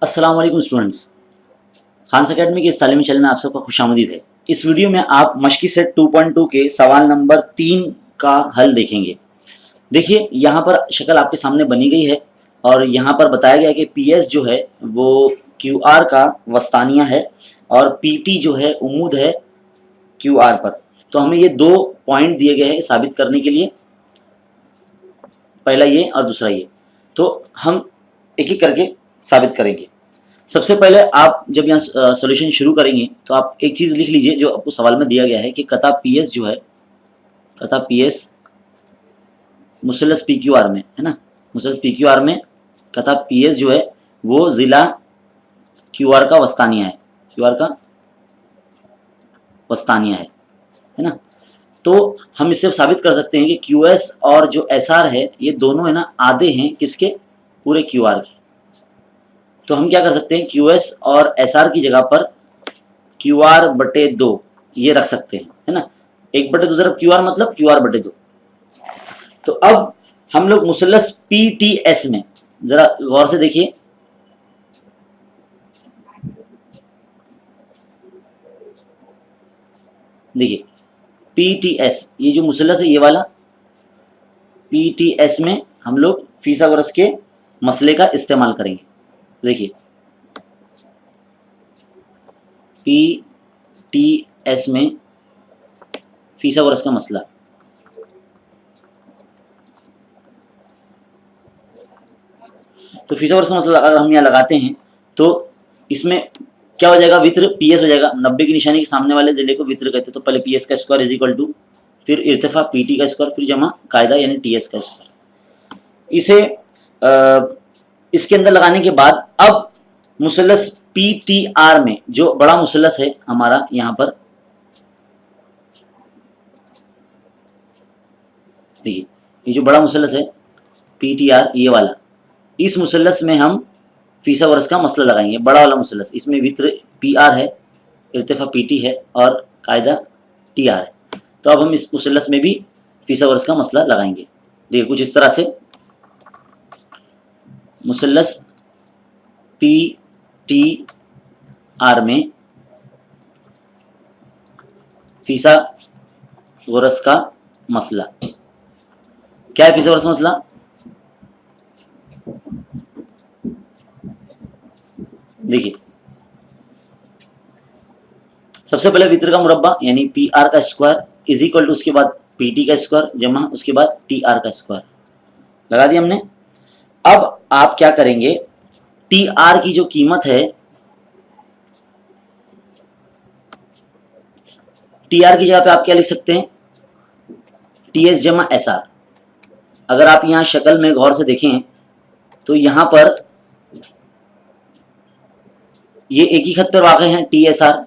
अस्सलाम वालेकुम students. Khans academy के इस तालीमी चैनल में आप सबका खुशामदीद है। इस वीडियो में आप मशकी सेट 2.2 के सवाल नंबर 3 का हल देखेंगे। देखिए यहाँ पर शक्ल आपके सामने बनी गई है और यहाँ पर बताया गया है कि पी एस जो है वो क्यू आर का वस्तानिया है और पी टी जो है उम्मीद है क्यू आर पर। तो हमें ये दो पॉइंट दिए गए हैं साबित करने के लिए, पहला ये और दूसरा ये। तो हम एक एक करके साबित करेंगे। सबसे पहले आप जब यहाँ सॉल्यूशन शुरू करेंगे तो आप एक चीज़ लिख लीजिए जो आपको सवाल में दिया गया है कि कता पी एस जो है, कता पी एस मुसलस पी क्यू आर में है ना, मुसलस पी क्यू आर में कता पी एस जो है वो ज़िला क्यू आर का वस्तानिया है, क्यू आर का वस्तानिया है ना। तो हम इससे साबित कर सकते हैं कि क्यू एस और जो एस आर है ये दोनों है ना आधे हैं किसके, पूरे क्यू आर के। तो हम क्या कर सकते हैं, क्यू एस और एस आर की जगह पर क्यू आर बटे 2 ये रख सकते हैं, है ना। 1/2 जरा क्यू आर मतलब क्यू आर बटे 2। तो अब हम लोग मुसलस पी टी एस में जरा गौर से देखिए, देखिए पी टी एस ये जो मुसलस है ये वाला पी टी एस में हम लोग फीसागोरस के मसले का इस्तेमाल करेंगे। देखिए पी टी एस में फीसागोरस का मसला, तो फीसागोरस का मसला अगर हम यहाँ लगाते हैं तो इसमें क्या हो जाएगा, वित्र पी एस हो जाएगा। 90 की निशानी के सामने वाले जिले को वित्र कहते हैं। तो पहले पी एस का स्क्वायर इज इक्वल टू फिर इर्तिफा पी टी का स्क्वायर फिर जमा कायदा यानी टी एस का स्क्वायर। इसे इसके अंदर लगाने के बाद अब मुसलस पी टी आर में जो बड़ा मुसलस है हमारा यहाँ पर, देखिए ये जो बड़ा मुसलस है पी टी आर ये वाला, इस मुसलस में हम फीसागोरस का मसला लगाएंगे। बड़ा वाला मुसलस, इसमें वित्र पी आर है, इर्तिफा पी टी है और कायदा टी आर है। तो अब हम इस मुसलस में भी फीसागोरस का मसला लगाएंगे। देखिए कुछ इस तरह से मुसलस पी टी आर में फीसागोरस का मसला क्या है, फीसागोरस का मसला देखिए सबसे पहले वित्र का मुरब्बा यानी पी आर का स्क्वायर इज इक्वल टू उसके बाद पी टी का स्क्वायर जमा उसके बाद टी आर का स्क्वायर लगा दिया हमने। अब आप क्या करेंगे, टी आर की जो कीमत है, टी आर की जगह पे आप क्या लिख सकते हैं, टी एस जमा एस आर। अगर आप यहां शक्ल में गौर से देखें तो यहां पर ये एक ही खत पर वाक़े हैं टी एस आर।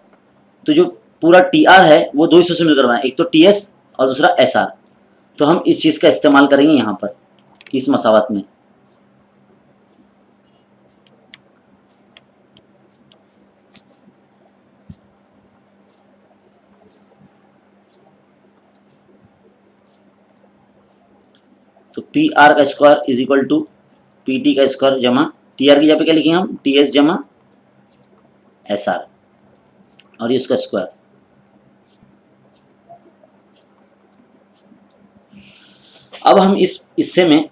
तो जो पूरा टी आर है वो दो हिस्सों से मिलकर बना है, एक तो टी एस और दूसरा एस आर। तो हम इस चीज़ का इस्तेमाल करेंगे यहाँ पर इस मसावत में। तो पी आर का square is equal to P T का स्क्वायर जमा टी आर की जगह पे क्या लिखेंगे हम, टी एस जमा एस आर और ये उसका स्क्वायर। अब हम इस हिस्से में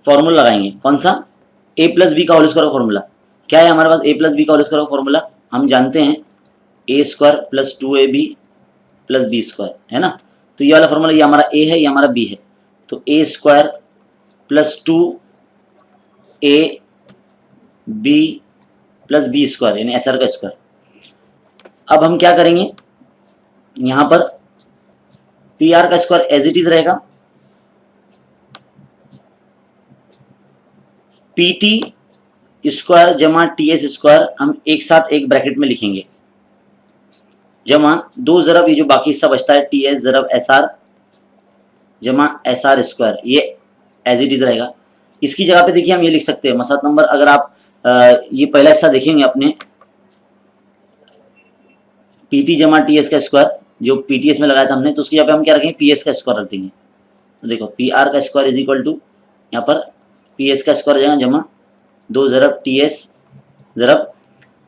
फॉर्मूला लगाएंगे, कौन सा, ए प्लस बी का होल स्क्वायर का फॉर्मूला। क्या है हमारे पास ए प्लस बी का होल स्क्वायर का फॉर्मूला, हम जानते हैं A square plus 2ab plus B square है ना। तो ये वाला फॉर्मूला, ये हमारा ए है ये हमारा बी है। तो A square plus 2a B plus B square यानी एस आर का स्क्वायर। अब हम क्या करेंगे, यहां पर पी आर का स्क्वायर एज इट इज रहेगा, पी टी स्क्वायर जमा टी एस स्क्वायर हम एक साथ एक ब्रैकेट में लिखेंगे जमा दो जरब ये जो बाकी हिस्सा बचता है टी एस जरब एस आर जमा एस आर स्क्वायर, ये एज इट इज रहेगा। इसकी जगह पे देखिए हम ये लिख सकते हैं मसला नंबर, अगर आप ये पहला हिस्सा देखेंगे अपने पी टी जमा टी एस का स्क्वायर जो पी टी एस में लगाया था हमने, तो उसकी जगह पे हम क्या रखेंगे, पी एस का स्क्वायर रख देंगे। तो देखो पी आर का स्क्वायर इज इक्वल टू यहाँ पर पी एस का स्क्वायर हो जाएगा जमा 2 ज़रब टी एस ज़रब,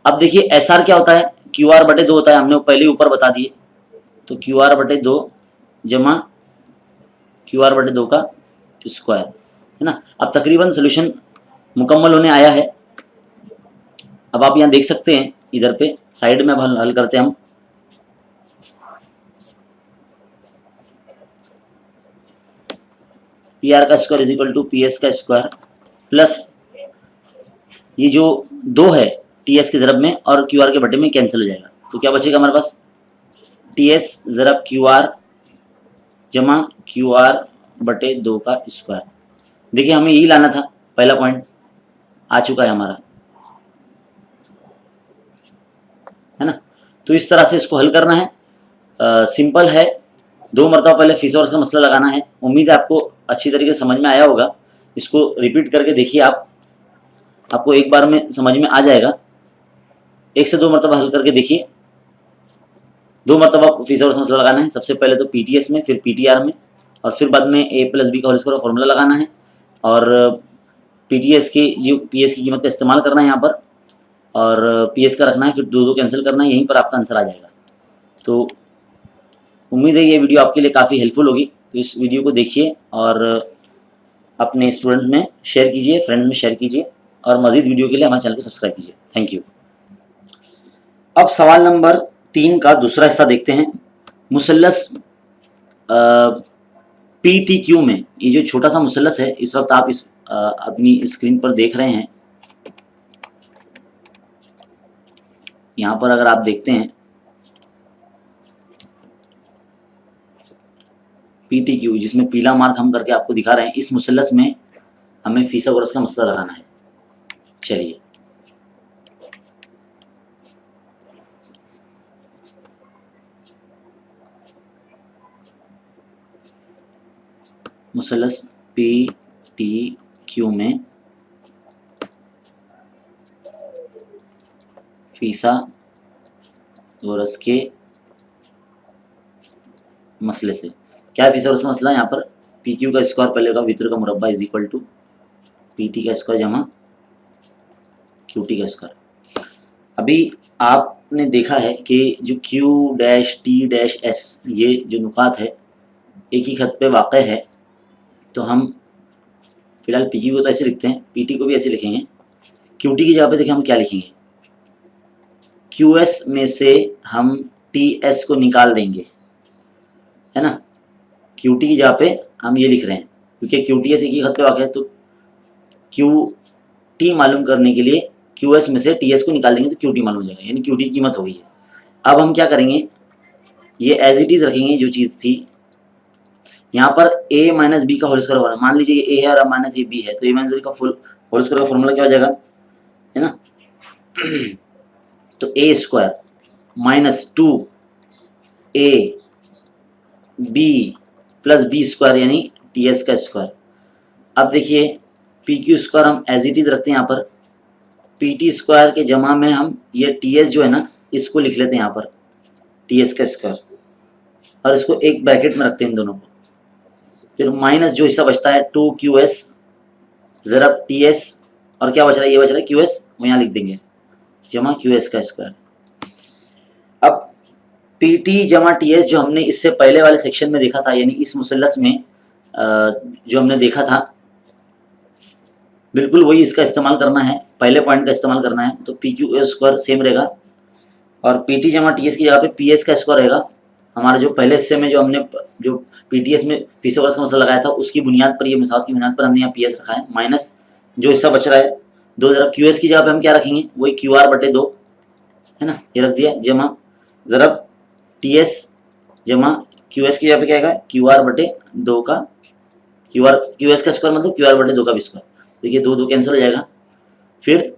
अब देखिए एस आर क्या होता है, क्यू आर बटे 2 होता है, हमने पहले ऊपर बता दिए। तो क्यू आर बटे 2 जमा क्यू आर बटे 2 का स्क्वायर, है ना। अब तकरीबन सोल्यूशन मुकम्मल होने आया है। अब आप यहाँ देख सकते हैं, इधर पे साइड में अब हल करते हैं हम। पी आर का square is equal to P S का स्क्वायर प्लस ये जो 2 है टी एस के ज़रब में और क्यू आर के बटे में कैंसिल हो जाएगा, तो क्या बचेगा हमारे पास, टी एस ज़रब क्यू आर जमा क्यू आर बटे 2 का स्क्वायर। देखिए हमें यही लाना था, पहला पॉइंट आ चुका है हमारा, है ना। तो इस तरह से इसको हल करना है, सिंपल है। 2 मरतबा पहले फिशर्स का मसला लगाना है। उम्मीद है आपको अच्छी तरीके से समझ में आया होगा। इसको रिपीट करके देखिए आप, आपको एक बार में समझ में आ जाएगा। 1 से 2 मरतबा हल करके देखिए। 2 मरतबा फिशर्स का मसला लगाना है, सबसे पहले तो पीटीएस में, फिर पीटीआर में, और फिर बाद में ए प्लस बी का होल स्क्वायर का फॉर्मूला लगाना है और पीटीएस की जो पीएस की कीमत का इस्तेमाल करना है यहाँ पर, और पीएस का रखना है, फिर 2 कैंसिल करना है, यहीं पर आपका आंसर आ जाएगा। तो उम्मीद है ये वीडियो आपके लिए काफ़ी हेल्पफुल होगी। तो इस वीडियो को देखिए और अपने स्टूडेंट्स में शेयर कीजिए, फ्रेंड्स में शेयर कीजिए, और मज़ीद वीडियो के लिए हमारे चैनल को सब्सक्राइब कीजिए। Thank you. अब सवाल नंबर 3 का दूसरा हिस्सा देखते हैं। मुसल्लस पी टी क्यू में, ये जो छोटा सा मुसल्लस है, इस वक्त आप इस अपनी स्क्रीन पर देख रहे हैं। यहाँ पर अगर आप देखते हैं पी टी क्यू, जिसमें पीला मार्क हम करके आपको दिखा रहे हैं, इस मुसल्लस में हमें फिसागोरस का मसला लगाना है। चलिए, मुसल्लस पी टी क्यू में फिसागोरस के मसले से क्या है फिसागोरस का मसला, यहाँ पर पी क्यू का स्क्वायर पहले होगा, वित्र का मुरब्बा is equal to P T का स्क्वायर जमा क्यू टी का स्क्वायर। अभी आपने देखा है कि जो Q dash T dash S, ये जो नुकात है एक ही खत पे वाक़ है। तो हम फिलहाल पी क्यू को तो ऐसे लिखते हैं, पी टी को भी ऐसे लिखेंगे। क्यू टी की जगह पे देखिए हम क्या लिखेंगे, क्यू एस में से हम टी एस को निकाल देंगे, है ना। क्यू टी की जगह पे हम ये लिख रहे हैं क्योंकि क्यू टी एस एक ही खत पे वाक़ है, तो क्यू टी मालूम करने के लिए क्यू एस में से टी एस को निकाल देंगे तो क्यू टी मालूम हो जाएगा, यानी क्यू टी की कीमत हो गई है। अब हम क्या करेंगे, ये एज इट इज़ रखेंगे जो चीज़ थी। यहाँ पर a माइनस बी का होल स्क्वायर होगा, मान लीजिए ये a है और माइनस ये b है, तो a माइनस बी का फुल होल स्क्वायर का फॉर्मूला क्या हो जाएगा, है ना। तो a square minus 2a b प्लस बी स्क्वायर यानी टी एस का स्क्वायर। अब देखिए पी क्यू स्क्वायर हम एज इट इज़ रखते हैं, यहाँ पर पी टी स्क्वायर के जमा में हम ये टी एस जो है ना, इसको लिख लेते हैं यहाँ पर टी एस का स्क्वायर, और इसको एक ब्रैकेट में रखते हैं इन दोनों को। फिर माइनस जो हिस्सा बचता है 2 क्यू एस ज़रब टी एस, और क्या बच रहा है, ये बच रहा है क्यू एस, वो यहाँ लिख देंगे जमा क्यू एस का स्क्वायर। अब पी टी जमा टी एस जो हमने इससे पहले वाले सेक्शन में देखा था, यानी इस मुसल्लस में जो हमने देखा था, बिल्कुल वही इसका इस्तेमाल करना है, पहले पॉइंट का इस्तेमाल करना है। तो P Q S square same रहेगा और पी टी जमा टी एस की जगह पे पी एस का स्क्वायर रहेगा। हमारा जो पहले हिस्से में जो हमने जो पीटीएस में फिसागोरस का मसला लगाया था, उसकी बुनियाद पर, ये मिसाल की बुनियाद पर हमने यहाँ पीएस रखा है, माइनस जो हिस्सा बच रहा है 2 ज़रब क्यू एस की जगह पे हम क्या रखेंगे, वही क्यू आर बटे 2, है ना, ये रख दिया, जमा ज़रब टी एस जमा क्यू एस की जगह पे क्या आएगा, क्यू आर बटे 2 का क्यू एस का स्क्वायर मतलब क्यू आर बटे 2 का भी स्क्वायर। देखिए 2 2 कैंसिल हो जाएगा। फिर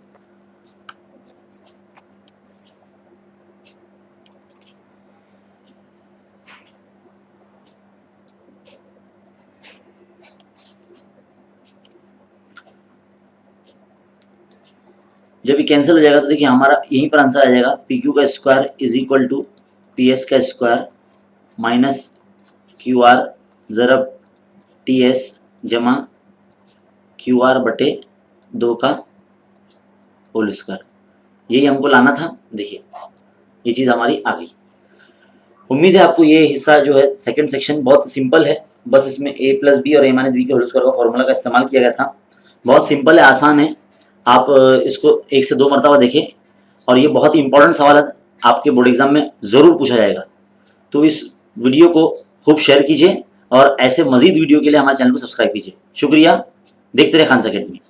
जब ये कैंसिल हो जाएगा तो देखिए हमारा यहीं पर आंसर आ जाएगा, पी क्यू का square is equal to P S का स्क्वायर माइनस क्यू आर ज़रब टी एस जमा क्यू आर बटे 2 का होल स्क्वायर, यही हमको लाना था। देखिए ये चीज़ हमारी आ गई। उम्मीद है आपको ये हिस्सा जो है सेकंड सेक्शन बहुत सिंपल है, बस इसमें a प्लस बी और a माइनस बी के होल स्क्वायर का फॉर्मूला का इस्तेमाल किया गया था। बहुत सिंपल है, आसान है, आप इसको 1 से 2 मरतबा देखें और ये बहुत ही इंपॉर्टेंट सवाल है, आपके बोर्ड एग्जाम में ज़रूर पूछा जाएगा। तो इस वीडियो को खूब शेयर कीजिए और ऐसे मजीद वीडियो के लिए हमारे चैनल को सब्सक्राइब कीजिए। शुक्रिया, देखते रहे खान अकेडमी।